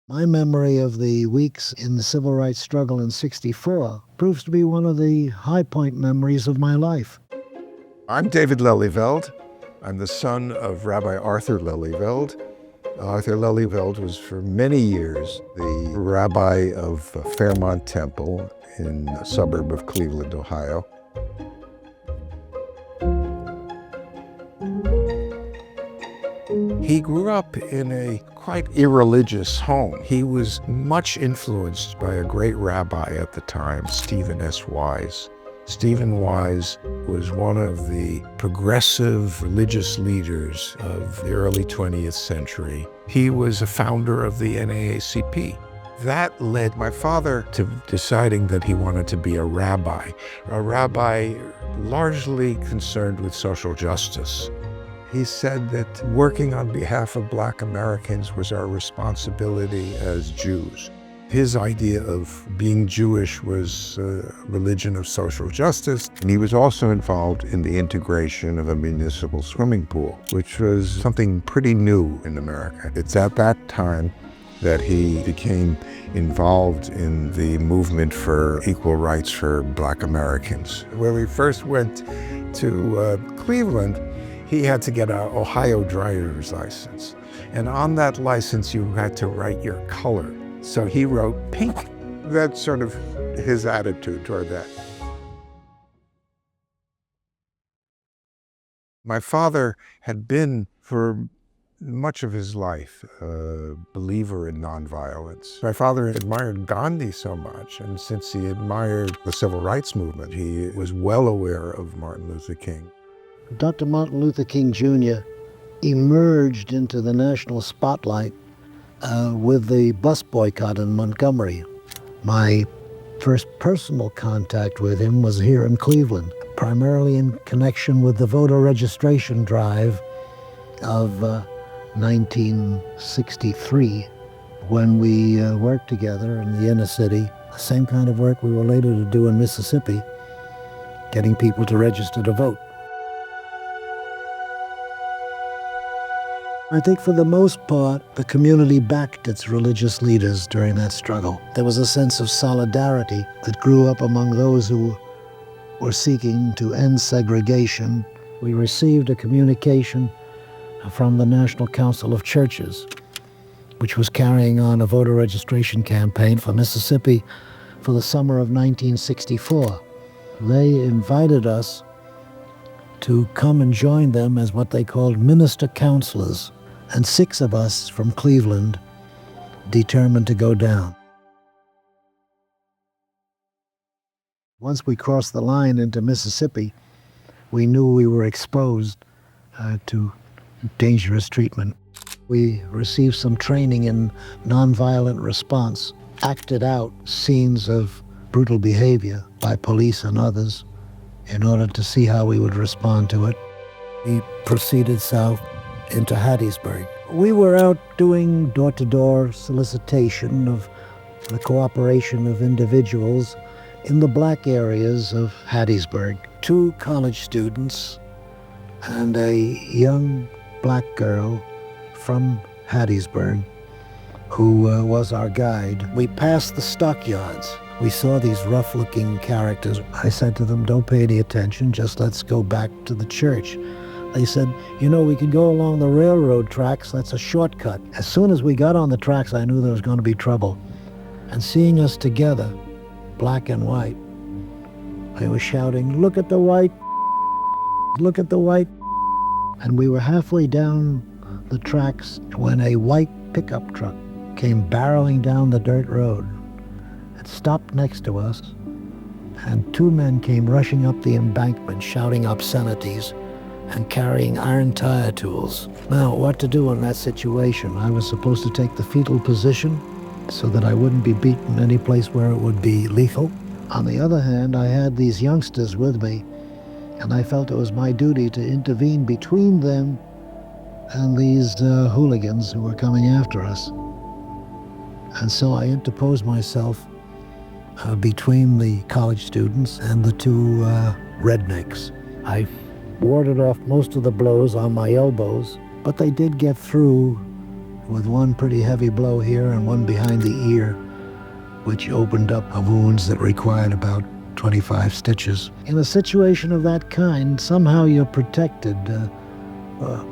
My memory of the weeks in the civil rights struggle in '64 proves to be one of the high point memories of my life. I'm David Lelyveld. I'm the son of Rabbi Arthur Lelyveld. Arthur Lelyveld was for many years the rabbi of Fairmont Temple in a suburb of Cleveland, Ohio. He grew up in a quite irreligious home. He was much influenced by a great rabbi at the time, Stephen S. Wise. Stephen Wise was one of the progressive religious leaders of the early 20th century. He was a founder of the NAACP. That led my father to deciding that he wanted to be a rabbi largely concerned with social justice. He said that working on behalf of Black Americans was our responsibility as Jews. His idea of being Jewish was a religion of social justice. And he was also involved in the integration of a municipal swimming pool, which was something pretty new in America. It's at that time that he became involved in the movement for equal rights for Black Americans. When we first went to Cleveland, he had to get an Ohio driver's license. And on that license, you had to write your color. So he wrote pink. That's sort of his attitude toward that. My father had been, for much of his life, a believer in nonviolence. My father admired Gandhi so much, and since he admired the civil rights movement, he was well aware of Martin Luther King. Dr. Martin Luther King Jr. emerged into the national spotlight with the bus boycott in Montgomery. My first personal contact with him was here in Cleveland, primarily in connection with the voter registration drive of 1963, when we worked together in the inner city, the same kind of work we were later to do in Mississippi, getting people to register to vote. I think for the most part, the community backed its religious leaders during that struggle. There was a sense of solidarity that grew up among those who were seeking to end segregation. We received a communication from the National Council of Churches, which was carrying on a voter registration campaign for Mississippi for the summer of 1964. They invited us to come and join them as what they called minister counselors. And 6 of us from Cleveland determined to go down. Once we crossed the line into Mississippi, we knew we were exposed to dangerous treatment. We received some training in nonviolent response, acted out scenes of brutal behavior by police and others in order to see how we would respond to it. We proceeded south into Hattiesburg. We were out doing door-to-door solicitation of the cooperation of individuals in the black areas of Hattiesburg. 2 college students and a young black girl from Hattiesburg who was our guide. We passed the stockyards. We saw these rough-looking characters. I said to them, "Don't pay any attention, just let's go back to the church." They said, "You know, we could go along the railroad tracks, that's a shortcut." As soon as we got on the tracks, I knew there was going to be trouble. And seeing us together, black and white, they were shouting, "Look at the white, look at the white." And we were halfway down the tracks when a white pickup truck came barreling down the dirt road. It stopped next to us, and 2 men came rushing up the embankment, shouting obscenities and carrying iron tire tools. Now, what to do in that situation? I was supposed to take the fetal position so that I wouldn't be beaten any place where it would be lethal. On the other hand, I had these youngsters with me, and I felt it was my duty to intervene between them and these hooligans who were coming after us. And so I interposed myself between the college students and the 2 rednecks. I warded off most of the blows on my elbows, but they did get through with one pretty heavy blow here and one behind the ear, which opened up wounds that required about 25 stitches. In a situation of that kind, somehow you're protected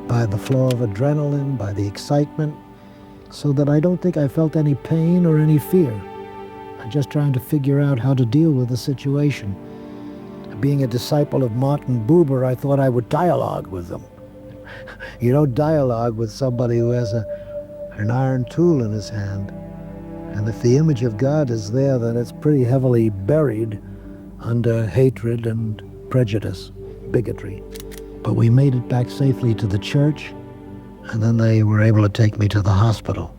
by the flow of adrenaline, by the excitement, so that I don't think I felt any pain or any fear. I'm just trying to figure out how to deal with the situation. Being a disciple of Martin Buber, I thought I would dialogue with them. You don't dialogue with somebody who has an iron tool in his hand. And if the image of God is there, then it's pretty heavily buried under hatred and prejudice, bigotry. But we made it back safely to the church, and then they were able to take me to the hospital.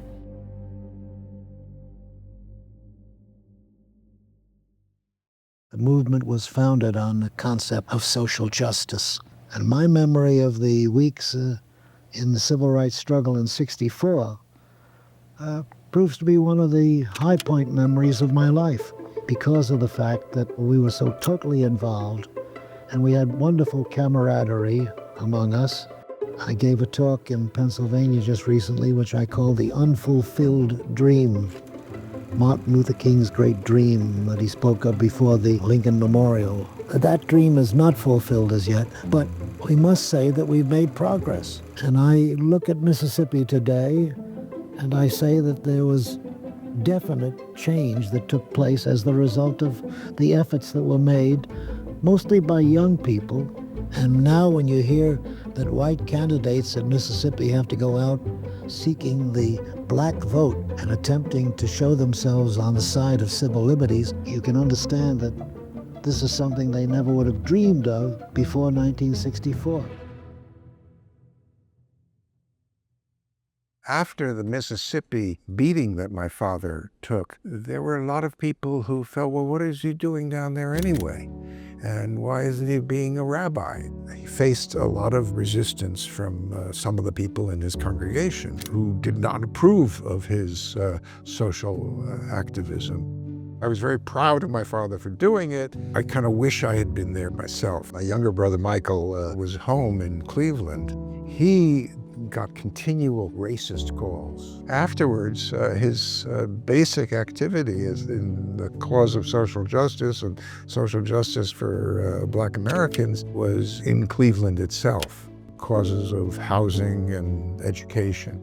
The movement was founded on the concept of social justice. And my memory of the weeks in the civil rights struggle in '64 proves to be one of the high point memories of my life, because of the fact that we were so totally involved and we had wonderful camaraderie among us. I gave a talk in Pennsylvania just recently, which I called The Unfulfilled Dream. Martin Luther King's great dream that he spoke of before the Lincoln Memorial. That dream is not fulfilled as yet, but we must say that we've made progress. And I look at Mississippi today, and I say that there was definite change that took place as the result of the efforts that were made, mostly by young people. And now when you hear that white candidates in Mississippi have to go out seeking the black vote and attempting to show themselves on the side of civil liberties, you can understand that this is something they never would have dreamed of before 1964. After the Mississippi beating that my father took, there were a lot of people who felt, well, what is he doing down there anyway? And why isn't he being a rabbi? He faced a lot of resistance from some of the people in his congregation who did not approve of his social activism. I was very proud of my father for doing it. I kind of wish I had been there myself. My younger brother, Michael, was home in Cleveland. He got continual racist calls. Afterwards, his basic activity is in the cause of social justice and social justice for Black Americans was in Cleveland itself, causes of housing and education.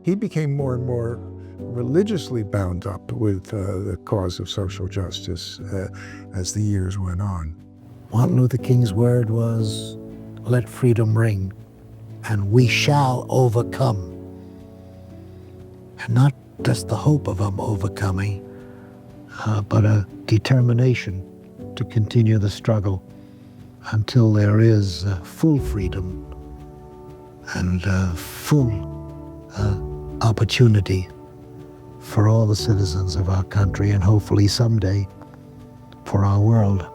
He became more and more religiously bound up with the cause of social justice as the years went on. Martin Luther King's word was, "Let freedom ring, and we shall overcome." And not just the hope of overcoming, but a determination to continue the struggle until there is full freedom and full opportunity for all the citizens of our country, and hopefully someday for our world.